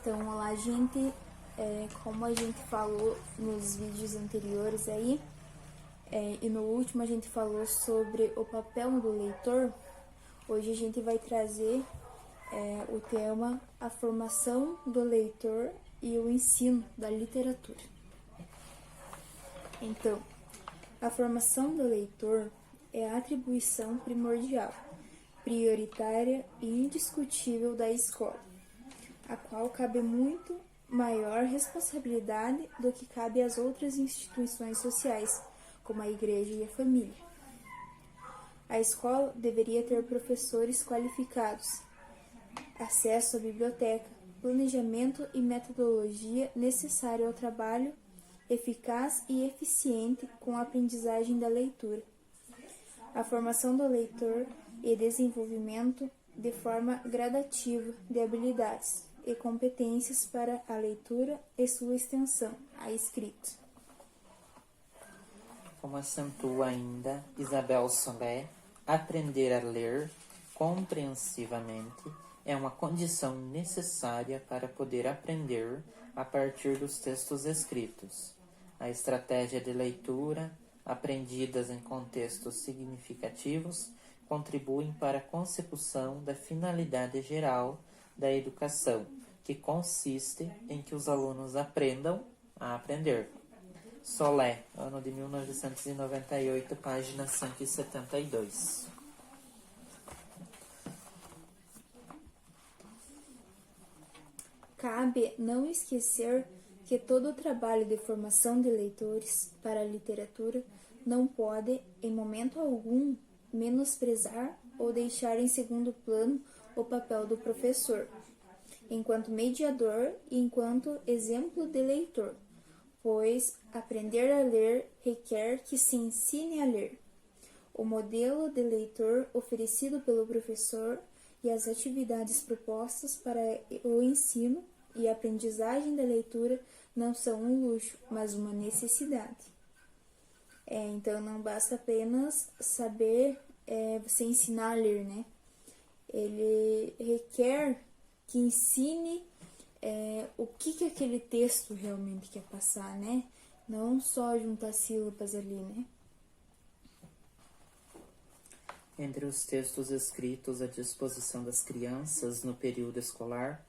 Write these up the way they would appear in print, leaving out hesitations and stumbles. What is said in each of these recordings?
Então, olá, gente. Como a gente falou nos vídeos anteriores aí, e no último a gente falou sobre o papel do leitor, hoje a gente vai trazer o tema a formação do leitor e o ensino da literatura. Então, a formação do leitor é a atribuição primordial, prioritária e indiscutível da escola, a qual cabe muito maior responsabilidade do que cabe às outras instituições sociais, como a igreja e a família. A escola deveria ter professores qualificados, acesso à biblioteca, planejamento e metodologia necessário ao trabalho eficaz e eficiente com a aprendizagem da leitura. A formação do leitor e desenvolvimento de forma gradativa de habilidades e competências para a leitura e sua extensão, a escrita. Como acentua ainda Isabel Solé, aprender a ler compreensivamente é uma condição necessária para poder aprender a partir dos textos escritos. A estratégia de leitura, aprendidas em contextos significativos, contribuem para a consecução da finalidade geral da educação, que consiste em que os alunos aprendam a aprender. Solé, ano de 1998, página 172. Cabe não esquecer que todo o trabalho de formação de leitores para a literatura não pode, em momento algum, menosprezar ou deixar em segundo plano o papel do professor, enquanto mediador e enquanto exemplo de leitor, pois aprender a ler requer que se ensine a ler. O modelo de leitor oferecido pelo professor e as atividades propostas para o ensino e a aprendizagem da leitura não são um luxo, mas uma necessidade. Então, não basta apenas saber você ensinar a ler, né? Ele requer que ensine o que aquele texto realmente quer passar, né? Não só juntar sílabas ali, né? Entre os textos escritos à disposição das crianças no período escolar,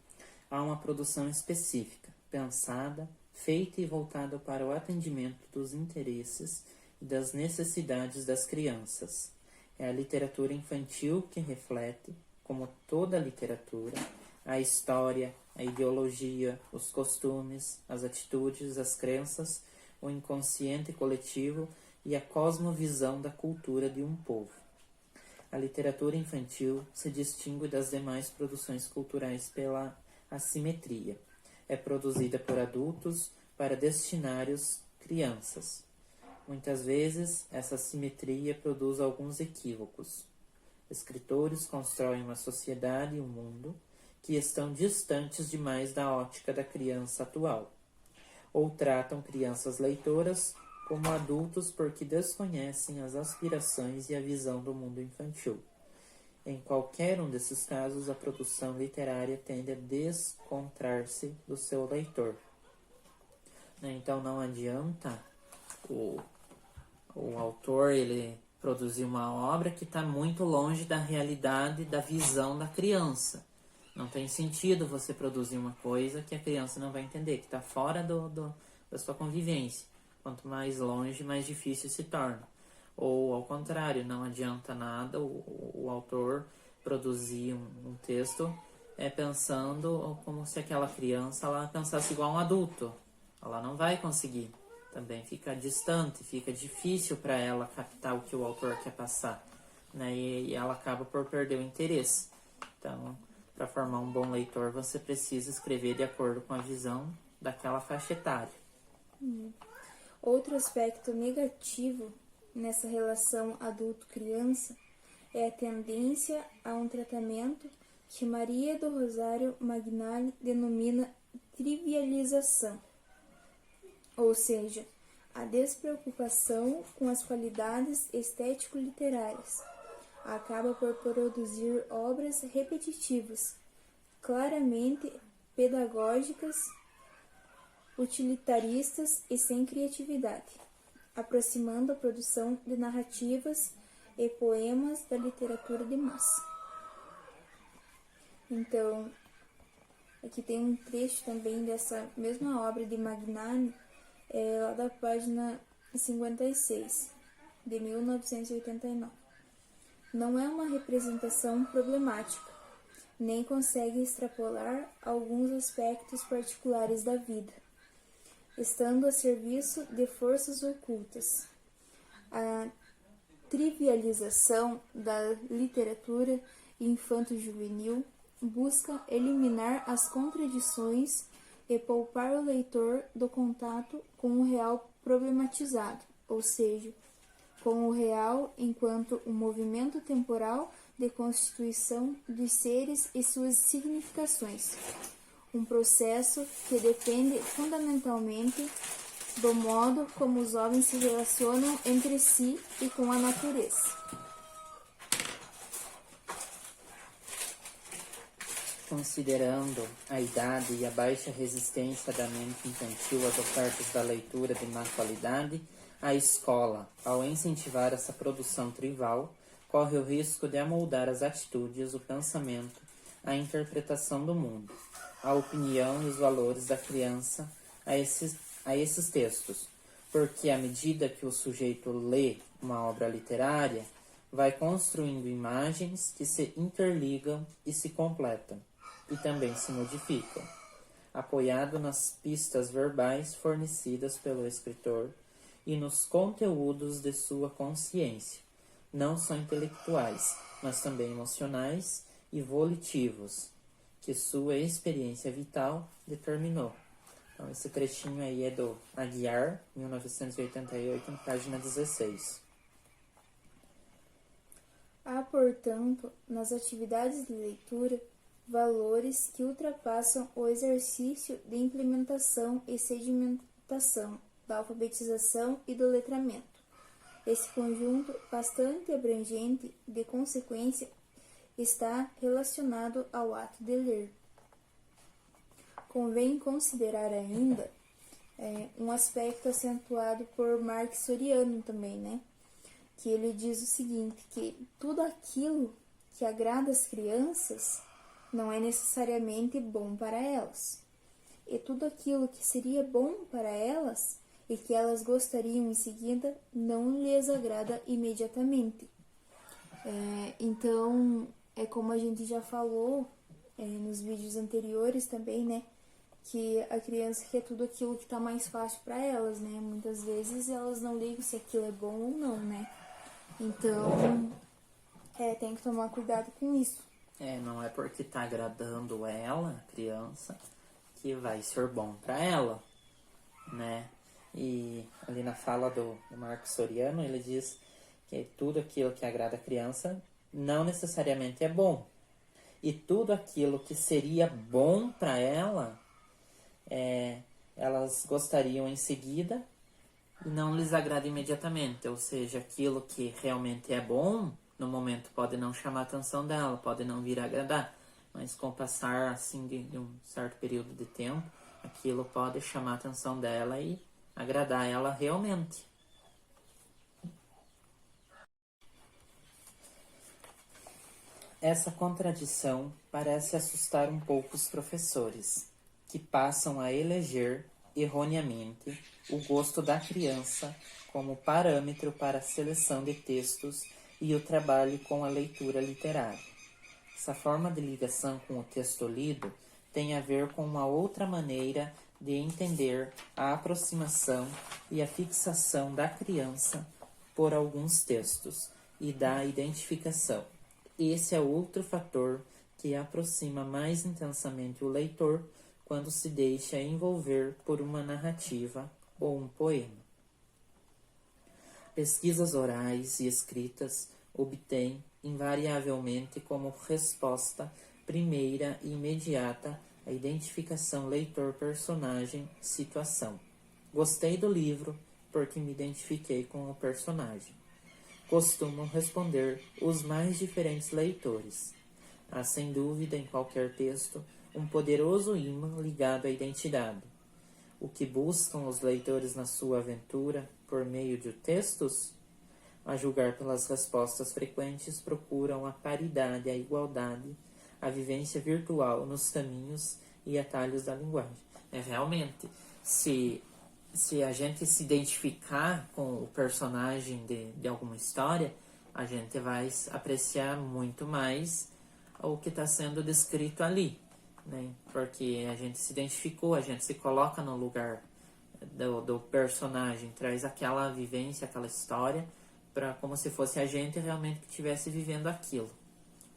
há uma produção específica, pensada, feita e voltada para o atendimento dos interesses e das necessidades das crianças. É a literatura infantil que reflete, como toda a literatura, a história, a ideologia, os costumes, as atitudes, as crenças, o inconsciente coletivo e a cosmovisão da cultura de um povo. A literatura infantil se distingue das demais produções culturais pela assimetria. É produzida por adultos para destinários crianças. Muitas vezes, essa assimetria produz alguns equívocos. Escritores constroem uma sociedade e um mundo que estão distantes demais da ótica da criança atual, ou tratam crianças leitoras como adultos porque desconhecem as aspirações e a visão do mundo infantil. Em qualquer um desses casos, a produção literária tende a descontrar-se do seu leitor. Então, não adianta o autor ele produzir uma obra que está muito longe da realidade, da visão da criança. Não tem sentido você produzir uma coisa que a criança não vai entender, que está fora da sua convivência. Quanto mais longe, mais difícil se torna. Ou, ao contrário, não adianta nada o autor produzir um texto pensando como se aquela criança ela pensasse igual um adulto. Ela não vai conseguir. Também fica distante, fica difícil para ela captar o que o autor quer passar, né? E ela acaba por perder o interesse. Então, para formar um bom leitor, você precisa escrever de acordo com a visão daquela faixa etária. Outro aspecto negativo nessa relação adulto-criança é a tendência a um tratamento que Maria do Rosário Magnani denomina trivialização, ou seja, a despreocupação com as qualidades estético-literárias. Acaba por produzir obras repetitivas, claramente pedagógicas, utilitaristas e sem criatividade, aproximando a produção de narrativas e poemas da literatura de massa. Então, aqui tem um trecho também dessa mesma obra de Magnani, lá da página 56, de 1989. Não é uma representação problemática, nem consegue extrapolar alguns aspectos particulares da vida, estando a serviço de forças ocultas. A trivialização da literatura infanto-juvenil busca eliminar as contradições e poupar o leitor do contato com o real problematizado, ou seja, com o real enquanto um movimento temporal de constituição dos seres e suas significações, um processo que depende fundamentalmente do modo como os homens se relacionam entre si e com a natureza. Considerando a idade e a baixa resistência da mente infantil às ofertas da leitura de má qualidade, a escola, ao incentivar essa produção trivial, corre o risco de amoldar as atitudes, o pensamento, a interpretação do mundo, a opinião e os valores da criança a esses textos, porque à medida que o sujeito lê uma obra literária, vai construindo imagens que se interligam e se completam, e também se modificam, apoiado nas pistas verbais fornecidas pelo escritor e nos conteúdos de sua consciência, não só intelectuais, mas também emocionais e volitivos, que sua experiência vital determinou. Então, esse trechinho aí é do Aguiar, 1988, página 16. Há, portanto, nas atividades de leitura, valores que ultrapassam o exercício de implementação e sedimentação, da alfabetização e do letramento. Esse conjunto, bastante abrangente, de consequência, está relacionado ao ato de ler. Convém considerar ainda um aspecto acentuado por Marx Soriano também, né? Que ele diz o seguinte, que tudo aquilo que agrada às crianças não é necessariamente bom para elas. E tudo aquilo que seria bom para elas e que elas gostariam em seguida não lhes agrada imediatamente. Então, é como a gente já falou nos vídeos anteriores também, né? Que a criança quer tudo aquilo que está mais fácil para elas, né? Muitas vezes elas não ligam se aquilo é bom ou não, né? Então, tem que tomar cuidado com isso. Não é porque tá agradando ela, a criança, que vai ser bom para ela, né? E ali na fala do Marcos Soriano, ele diz que tudo aquilo que agrada a criança não necessariamente é bom. E tudo aquilo que seria bom para ela, elas gostariam em seguida e não lhes agrada imediatamente. Ou seja, aquilo que realmente é bom, no momento pode não chamar a atenção dela, pode não vir a agradar. Mas com o passar assim, de um certo período de tempo, aquilo pode chamar a atenção dela e agradar ela realmente. Essa contradição parece assustar um pouco os professores, que passam a eleger, erroneamente, o gosto da criança como parâmetro para a seleção de textos e o trabalho com a leitura literária. Essa forma de ligação com o texto lido tem a ver com uma outra maneira de entender a aproximação e a fixação da criança por alguns textos e da identificação. Esse é outro fator que aproxima mais intensamente o leitor quando se deixa envolver por uma narrativa ou um poema. Pesquisas orais e escritas obtêm invariavelmente como resposta primeira e imediata a identificação leitor-personagem-situação. Gostei do livro porque me identifiquei com o personagem. Costumam responder os mais diferentes leitores. Há, sem dúvida, em qualquer texto, um poderoso imã ligado à identidade. O que buscam os leitores na sua aventura por meio de textos? A julgar pelas respostas frequentes, procuram a paridade, a igualdade, a vivência virtual nos caminhos e atalhos da linguagem. Realmente, se a gente se identificar com o personagem de alguma história, a gente vai apreciar muito mais o que está sendo descrito ali, né? Porque a gente se identificou, a gente se coloca no lugar do personagem, traz aquela vivência, aquela história, como se fosse a gente realmente que estivesse vivendo aquilo.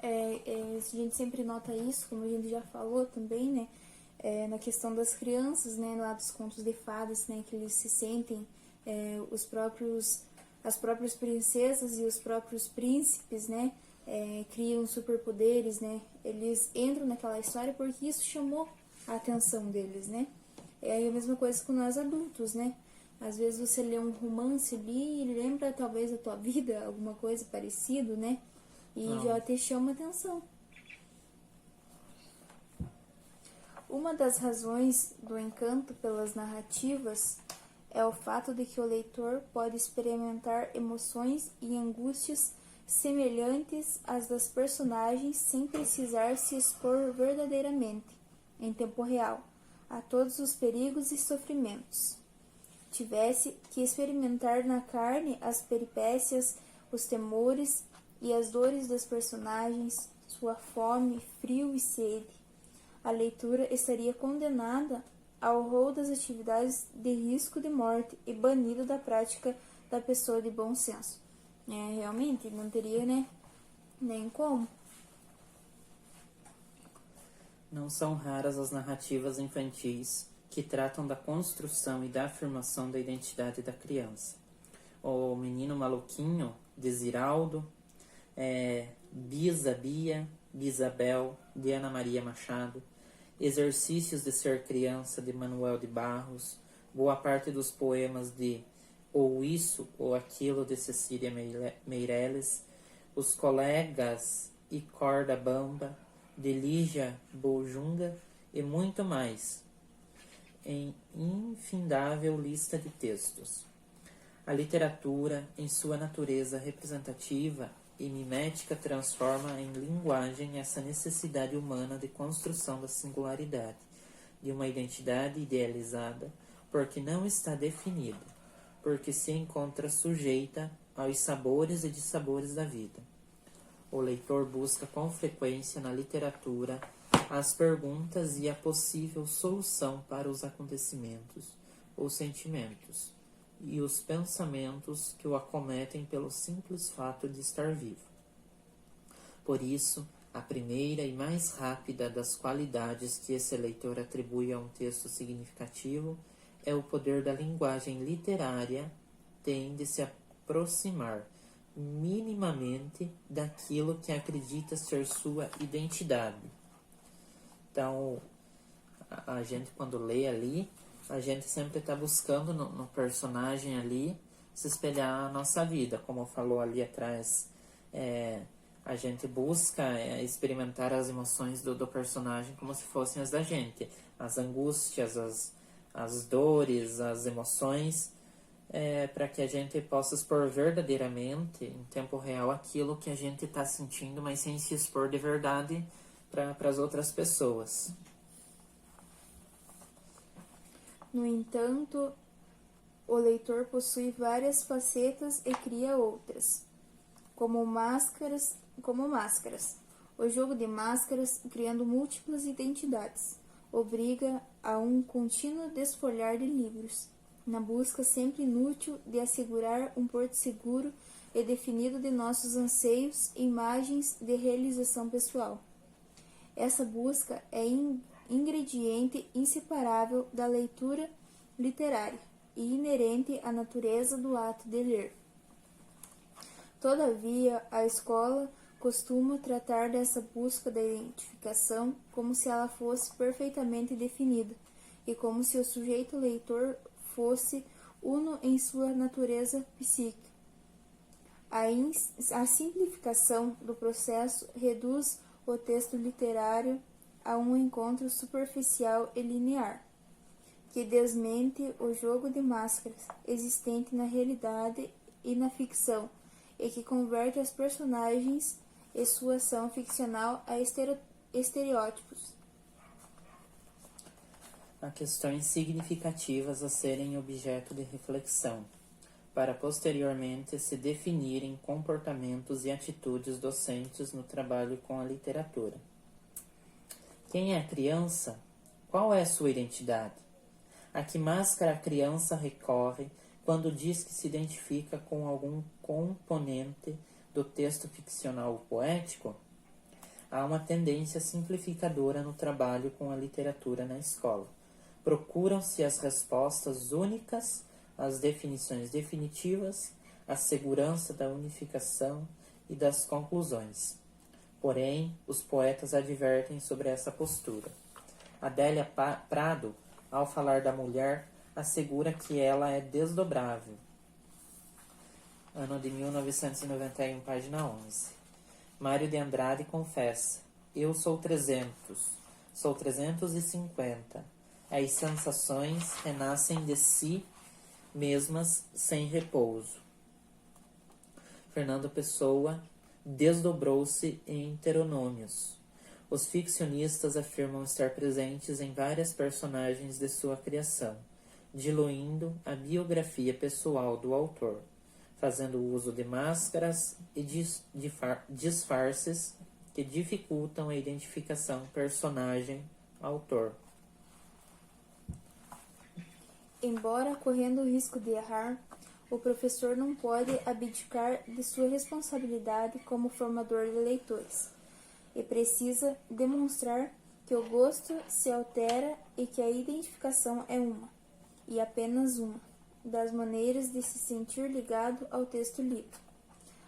A gente sempre nota isso, como a gente já falou também, né? Na questão das crianças, né? Lá dos contos de fadas, né? Que eles se sentem as próprias princesas e os próprios príncipes, né? Criam superpoderes, né? Eles entram naquela história porque isso chamou a atenção deles, né? É a mesma coisa com nós adultos, né? Às vezes você lê um romance ali e lembra talvez a tua vida, alguma coisa parecida, né? E já te chama a atenção. Uma das razões do encanto pelas narrativas é o fato de que o leitor pode experimentar emoções e angústias semelhantes às das personagens sem precisar se expor verdadeiramente, em tempo real, a todos os perigos e sofrimentos. Tivesse que experimentar na carne as peripécias, os temores e as dores dos personagens, sua fome, frio e sede. A leitura estaria condenada ao rol das atividades de risco de morte e banida da prática da pessoa de bom senso. Realmente, não teria, né, nem como. Não são raras as narrativas infantis que tratam da construção e da afirmação da identidade da criança. O Menino Maluquinho, de Ziraldo, Bisa Bia, Bisabel, de Ana Maria Machado, Exercícios de Ser Criança, de Manuel de Barros, boa parte dos poemas de Ou Isso ou Aquilo, de Cecília Meirelles, Os Colegas e Corda Bamba, de Lígia Bojunga e muito mais, em infindável lista de textos. A literatura, em sua natureza representativa e mimética, transforma em linguagem essa necessidade humana de construção da singularidade, de uma identidade idealizada, porque não está definida, porque se encontra sujeita aos sabores e dissabores da vida. O leitor busca com frequência na literatura as perguntas e a possível solução para os acontecimentos, os sentimentos e os pensamentos que o acometem pelo simples fato de estar vivo. Por isso, a primeira e mais rápida das qualidades que esse leitor atribui a um texto significativo é o poder da linguagem literária, tem de se aproximar minimamente daquilo que acredita ser sua identidade. Então, a gente quando lê ali, a gente sempre está buscando no personagem ali se espelhar a nossa vida. Como falou ali atrás, a gente busca experimentar as emoções do personagem como se fossem as da gente. As angústias, as dores, as emoções, para que a gente possa expor verdadeiramente, em tempo real, aquilo que a gente está sentindo, mas sem se expor de verdade para as outras pessoas. No entanto, o leitor possui várias facetas e cria outras, como máscaras. O jogo de máscaras, criando múltiplas identidades, obriga a um contínuo desfolhar de livros, na busca sempre inútil de assegurar um porto seguro e definido de nossos anseios e imagens de realização pessoal. Essa busca é ingrediente inseparável da leitura literária e inerente à natureza do ato de ler. Todavia, a escola costuma tratar dessa busca da identificação como se ela fosse perfeitamente definida e como se o sujeito leitor fosse uno em sua natureza psíquica. A simplificação do processo reduz o texto literário a um encontro superficial e linear, que desmente o jogo de máscaras existente na realidade e na ficção, e que converte os personagens e sua ação ficcional a estereótipos. Há questões significativas a serem objeto de reflexão, para posteriormente se definirem comportamentos e atitudes docentes no trabalho com a literatura. Quem é a criança? Qual é sua identidade? A que máscara a criança recorre quando diz que se identifica com algum componente do texto ficcional ou poético? Há uma tendência simplificadora no trabalho com a literatura na escola. Procuram-se as respostas únicas, as definições definitivas, a segurança da unificação e das conclusões. Porém, os poetas advertem sobre essa postura. Adélia Prado, ao falar da mulher, assegura que ela é desdobrável. Ano de 1991, página 11. Mário de Andrade confessa: eu sou 300, sou 350. As sensações renascem de si mesmas sem repouso. Fernando Pessoa desdobrou-se em heteronômios. Os ficcionistas afirmam estar presentes em várias personagens de sua criação, diluindo a biografia pessoal do autor, fazendo uso de máscaras e disfarces que dificultam a identificação personagem-autor. Embora correndo o risco de errar, o professor não pode abdicar de sua responsabilidade como formador de leitores, e precisa demonstrar que o gosto se altera e que a identificação é uma, e apenas uma, das maneiras de se sentir ligado ao texto lido.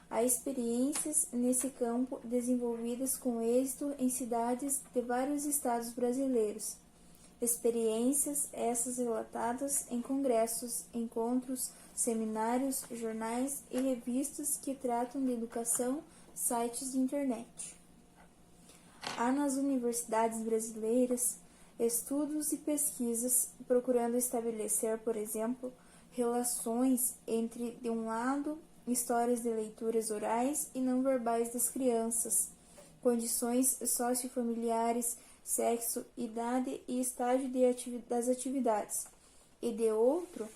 Há experiências nesse campo desenvolvidas com êxito em cidades de vários estados brasileiros. Experiências essas relatadas em congressos, encontros, seminários, jornais e revistas que tratam de educação, sites de internet. Há nas universidades brasileiras estudos e pesquisas procurando estabelecer, por exemplo, relações entre, de um lado, histórias de leituras orais e não verbais das crianças, condições sociofamiliares, sexo, idade e estágio das atividades, e de outro,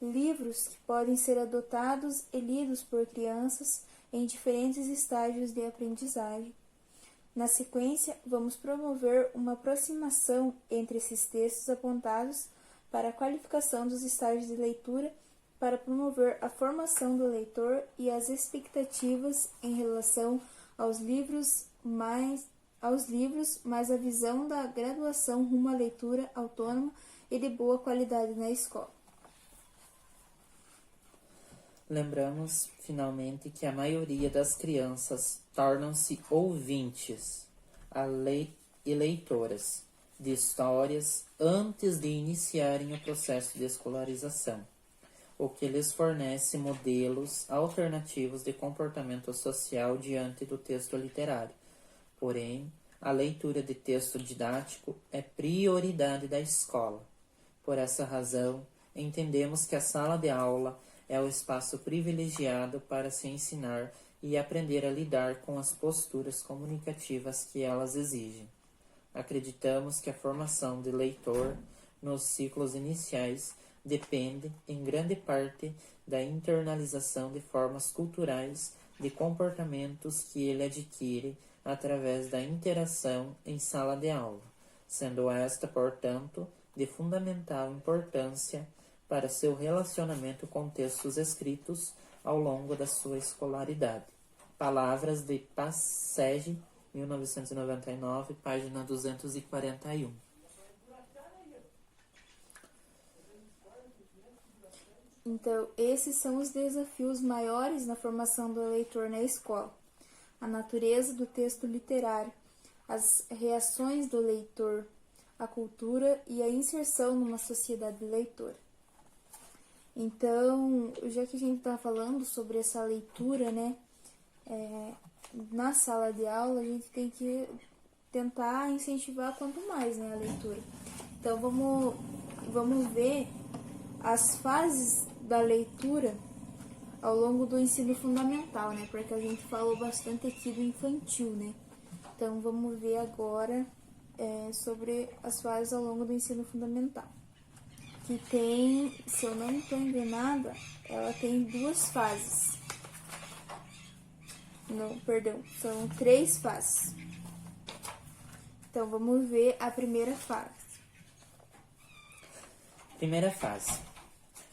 livros que podem ser adotados e lidos por crianças em diferentes estágios de aprendizagem. Na sequência, vamos promover uma aproximação entre esses textos apontados para a qualificação dos estágios de leitura, para promover a formação do leitor e as expectativas em relação aos livros, mais a visão da graduação rumo à leitura autônoma e de boa qualidade na escola. Lembramos, finalmente, que a maioria das crianças tornam-se ouvintes e leitoras de histórias antes de iniciarem o processo de escolarização, o que lhes fornece modelos alternativos de comportamento social diante do texto literário. Porém, a leitura de texto didático é prioridade da escola. Por essa razão, entendemos que a sala de aula é o espaço privilegiado para se ensinar e aprender a lidar com as posturas comunicativas que elas exigem. Acreditamos que a formação de leitor nos ciclos iniciais depende, em grande parte, da internalização de formas culturais de comportamentos que ele adquire através da interação em sala de aula, sendo esta, portanto, de fundamental importância para seu relacionamento com textos escritos ao longo da sua escolaridade. Palavras de Passege, 1999, página 241. Então, esses são os desafios maiores na formação do leitor na escola. A natureza do texto literário, as reações do leitor, a cultura e a inserção numa sociedade leitora. Então, já que a gente está falando sobre essa leitura, né, na sala de aula, a gente tem que tentar incentivar quanto mais, né, a leitura. Então vamos ver as fases da leitura ao longo do ensino fundamental, né? Porque a gente falou bastante aqui do infantil, né? Então vamos ver agora sobre as fases ao longo do ensino fundamental. Que tem, se eu não estou enganada, ela tem 2 fases. Não, perdão, são 3 fases. Então vamos ver a primeira fase. Primeira fase.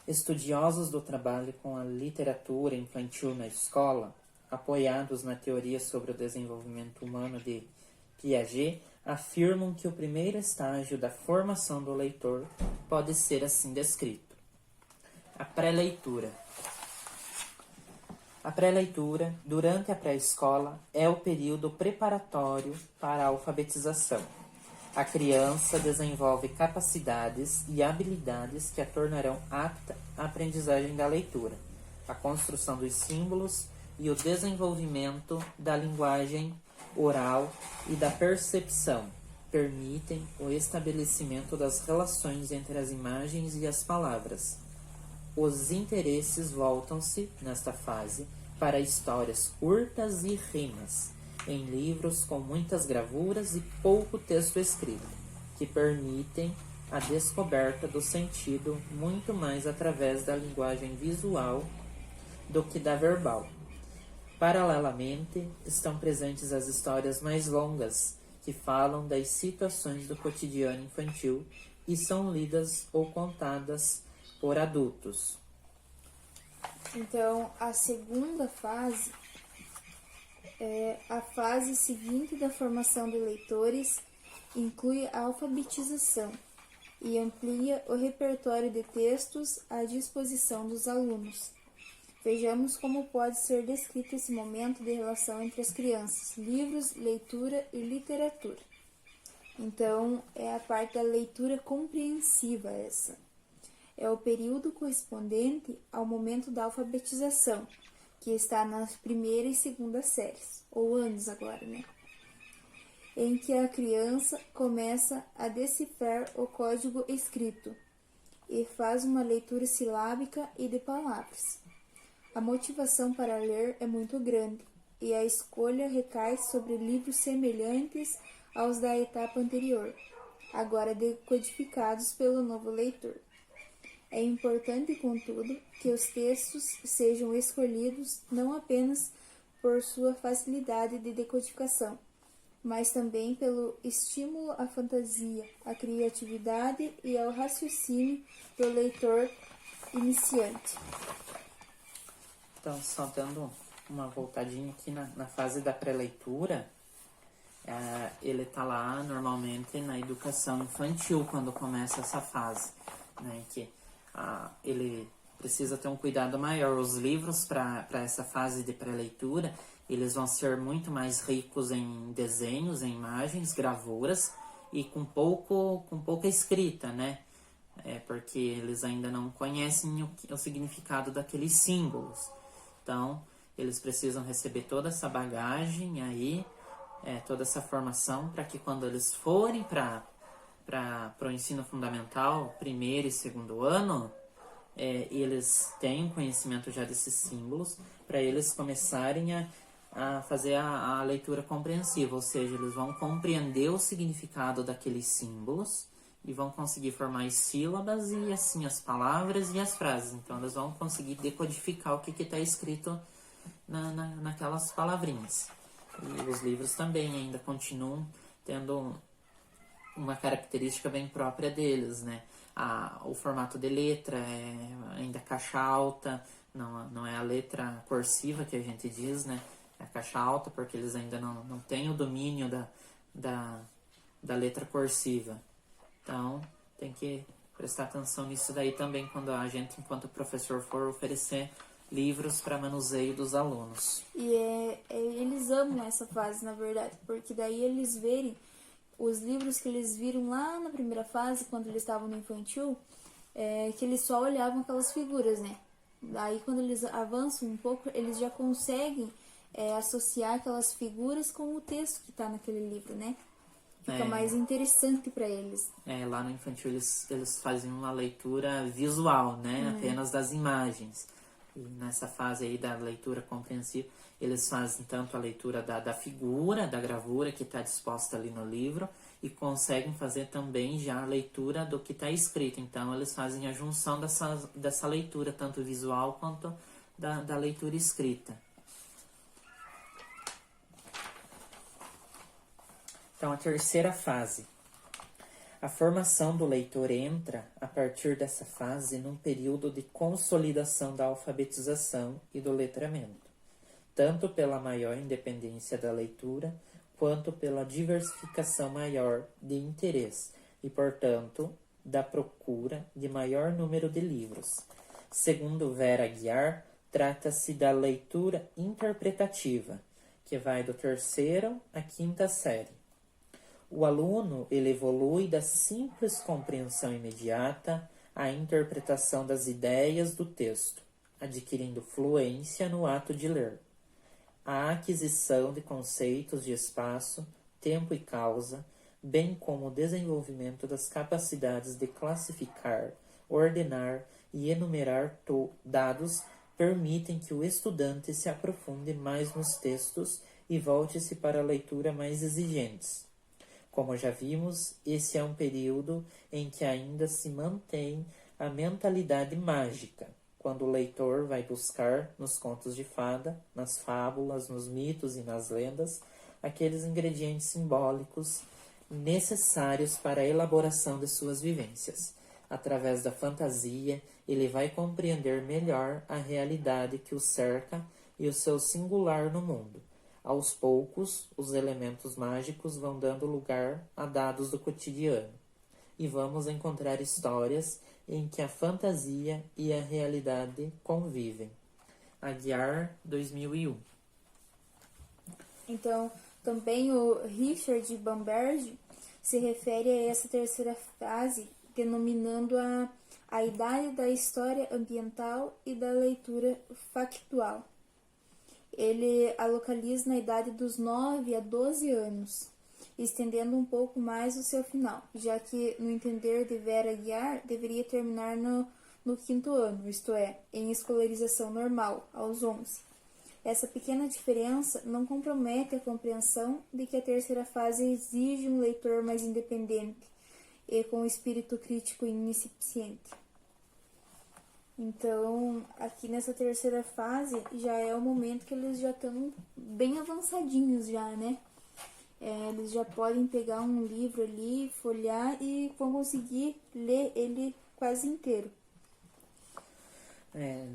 Estudiosos do trabalho com a literatura infantil na escola, apoiados na teoria sobre o desenvolvimento humano de Piaget, afirmam que o primeiro estágio da formação do leitor pode ser assim descrito. A pré-leitura. A pré-leitura, durante a pré-escola, é o período preparatório para a alfabetização. A criança desenvolve capacidades e habilidades que a tornarão apta à aprendizagem da leitura, a construção dos símbolos e o desenvolvimento da linguagem oral e da percepção permitem o estabelecimento das relações entre as imagens e as palavras. Os interesses voltam-se, nesta fase, para histórias curtas e rimas, em livros com muitas gravuras e pouco texto escrito, que permitem a descoberta do sentido muito mais através da linguagem visual do que da verbal. Paralelamente, estão presentes as histórias mais longas, que falam das situações do cotidiano infantil e são lidas ou contadas por adultos. Então, a segunda fase a fase seguinte da formação de leitores, inclui a alfabetização e amplia o repertório de textos à disposição dos alunos. Vejamos como pode ser descrito esse momento de relação entre as crianças, livros, leitura e literatura. Então, é a parte da leitura compreensiva essa. É o período correspondente ao momento da alfabetização, que está nas primeira e segunda séries, ou anos agora, né? Em que a criança começa a decifrar o código escrito e faz uma leitura silábica e de palavras. A motivação para ler é muito grande e a escolha recai sobre livros semelhantes aos da etapa anterior, agora decodificados pelo novo leitor. É importante, contudo, que os textos sejam escolhidos não apenas por sua facilidade de decodificação, mas também pelo estímulo à fantasia, à criatividade e ao raciocínio do leitor iniciante. Então, só dando uma voltadinha aqui na fase da pré-leitura, ele está lá normalmente na educação infantil quando começa essa fase, né, que ele precisa ter um cuidado maior. Os livros para essa fase de pré-leitura, eles vão ser muito mais ricos em desenhos, em imagens, gravuras e com pouca escrita, né? Porque eles ainda não conhecem o significado daqueles símbolos. Então, eles precisam receber toda essa bagagem aí, toda essa formação, para que quando eles forem para o ensino fundamental, primeiro e segundo ano, eles têm conhecimento já desses símbolos, para eles começarem a fazer a leitura compreensiva, ou seja, eles vão compreender o significado daqueles símbolos e vão conseguir formar as sílabas e assim as palavras e as frases. Então, eles vão conseguir decodificar o que está escrito naquelas palavrinhas. E os livros também ainda continuam tendo uma característica bem própria deles, né? O formato de letra é ainda caixa alta, não é a letra cursiva que a gente diz, né? É a caixa alta porque eles ainda não têm o domínio da letra cursiva. Então, tem que prestar atenção nisso daí também quando a gente, enquanto professor, for oferecer livros para manuseio dos alunos. E eles amam essa fase, na verdade, porque daí eles verem os livros que eles viram lá na primeira fase, quando eles estavam no infantil, que eles só olhavam aquelas figuras, né? Daí, quando eles avançam um pouco, eles já conseguem associar aquelas figuras com o texto que está naquele livro, né? Fica mais interessante para eles. Lá no infantil eles fazem uma leitura visual, né? Apenas das imagens. E nessa fase aí da leitura compreensiva, eles fazem tanto a leitura da figura, da gravura que está disposta ali no livro, e conseguem fazer também já a leitura do que está escrito. Então, eles fazem a junção dessa leitura, tanto visual quanto da leitura escrita. Então, a terceira fase. A formação do leitor entra, a partir dessa fase, num período de consolidação da alfabetização e do letramento, tanto pela maior independência da leitura, quanto pela diversificação maior de interesse e, portanto, da procura de maior número de livros. Segundo Vera Aguiar, trata-se da leitura interpretativa, que vai do 3º à 5ª série. O aluno ele evolui da simples compreensão imediata à interpretação das ideias do texto, adquirindo fluência no ato de ler. A aquisição de conceitos de espaço, tempo e causa, bem como o desenvolvimento das capacidades de classificar, ordenar e enumerar dados permitem que o estudante se aprofunde mais nos textos e volte-se para a leitura mais exigentes. Como já vimos, esse é um período em que ainda se mantém a mentalidade mágica, quando o leitor vai buscar nos contos de fada, nas fábulas, nos mitos e nas lendas, aqueles ingredientes simbólicos necessários para a elaboração de suas vivências. Através da fantasia, ele vai compreender melhor a realidade que o cerca e o seu singular no mundo. Aos poucos, os elementos mágicos vão dando lugar a dados do cotidiano, e vamos encontrar histórias em que a fantasia e a realidade convivem. Aguiar, 2001. Então, também o Richard Bamberger se refere a essa terceira fase, denominando a idade da história ambiental e da leitura factual. Ele a localiza na idade dos 9 a 12 anos, estendendo um pouco mais o seu final, já que, no entender de Vera Aguiar, deveria terminar no 5º ano, isto é, em escolarização normal, aos 11. Essa pequena diferença não compromete a compreensão de que a terceira fase exige um leitor mais independente e com espírito crítico ineficiente. Então, aqui nessa terceira fase, já é o momento que eles já estão bem avançadinhos já, né? Eles já podem pegar um livro ali, folhear e vão conseguir ler ele quase inteiro.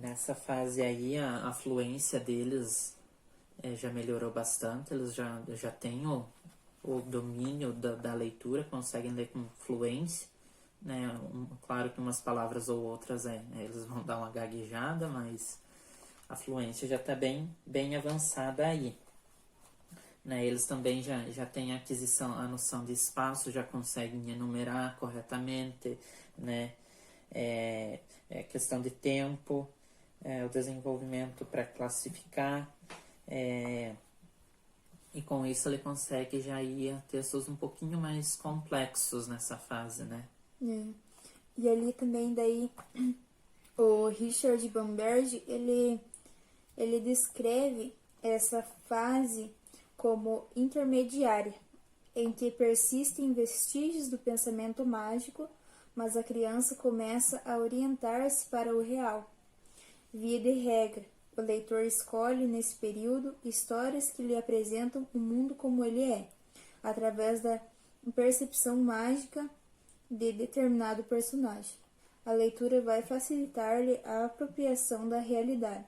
Nessa fase aí, a fluência deles já melhorou bastante, eles já têm o domínio da leitura, conseguem ler com fluência. Né? Claro que umas palavras ou outras eles vão dar uma gaguejada, mas a fluência já está bem avançada aí. Né? Eles também já têm a noção de espaço, já conseguem enumerar corretamente, né? Questão de tempo, o desenvolvimento para classificar, e com isso ele consegue já ir a textos um pouquinho mais complexos nessa fase, né? E ali também daí o Richard Bamberger ele descreve essa fase como intermediária, em que persistem vestígios do pensamento mágico, mas a criança começa a orientar-se para o real. Via de regra, o leitor escolhe nesse período histórias que lhe apresentam o mundo como ele é, através da percepção mágica de determinado personagem. A leitura vai facilitar-lhe a apropriação da realidade,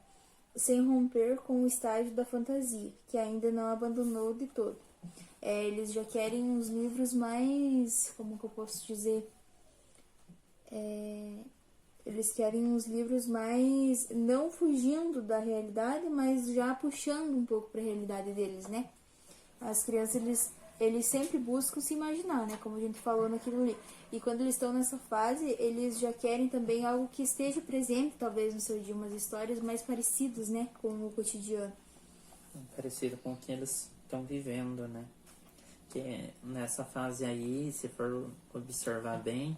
sem romper com o estágio da fantasia, que ainda não abandonou de todo. Eles já querem uns livros mais... como que eu posso dizer? Eles querem uns livros mais... não fugindo da realidade, mas já puxando um pouco para a realidade deles, né? As crianças, eles sempre buscam se imaginar, né? Como a gente falou naquilo ali. E quando eles estão nessa fase, eles já querem também algo que esteja presente, talvez, no seu dia, umas histórias mais parecidas, né? Com o cotidiano. Parecido com o que eles estão vivendo, né? porque nessa fase aí, se for observar bem,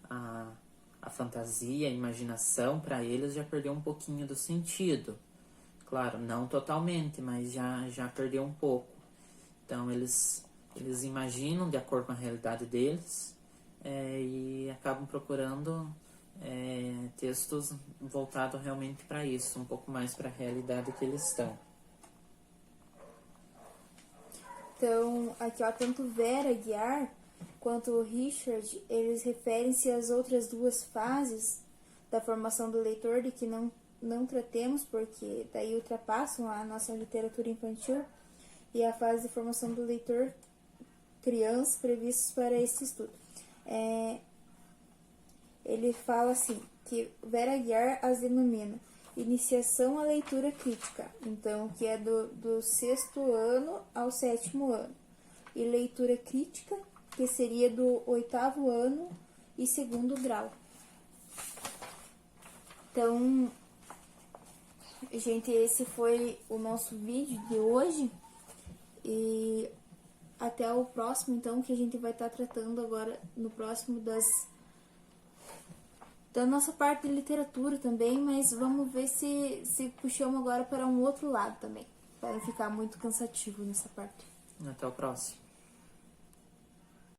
a fantasia, a imaginação, para eles já perdeu um pouquinho do sentido. Claro, não totalmente, mas já perdeu um pouco. Então, eles imaginam de acordo com a realidade deles e acabam procurando textos voltados realmente para isso, um pouco mais para a realidade que eles estão. Então, aqui ó, tanto Vera Guiar quanto o Richard, eles referem-se às outras duas fases da formação do leitor, de que não tratemos, porque daí ultrapassam a nossa literatura infantil, e a fase de formação do leitor criança previstos para esse estudo. Ele fala assim, que Vera Guiar as denomina iniciação à leitura crítica, então, que é do 6º ano ao 7º ano, e leitura crítica, que seria do 8º ano e 2º grau. Então, gente, esse foi o nosso vídeo de hoje, e até o próximo, então, que a gente vai estar tratando agora no próximo da nossa parte de literatura também, mas vamos ver se puxamos agora para um outro lado também, para não ficar muito cansativo nessa parte. Até o próximo.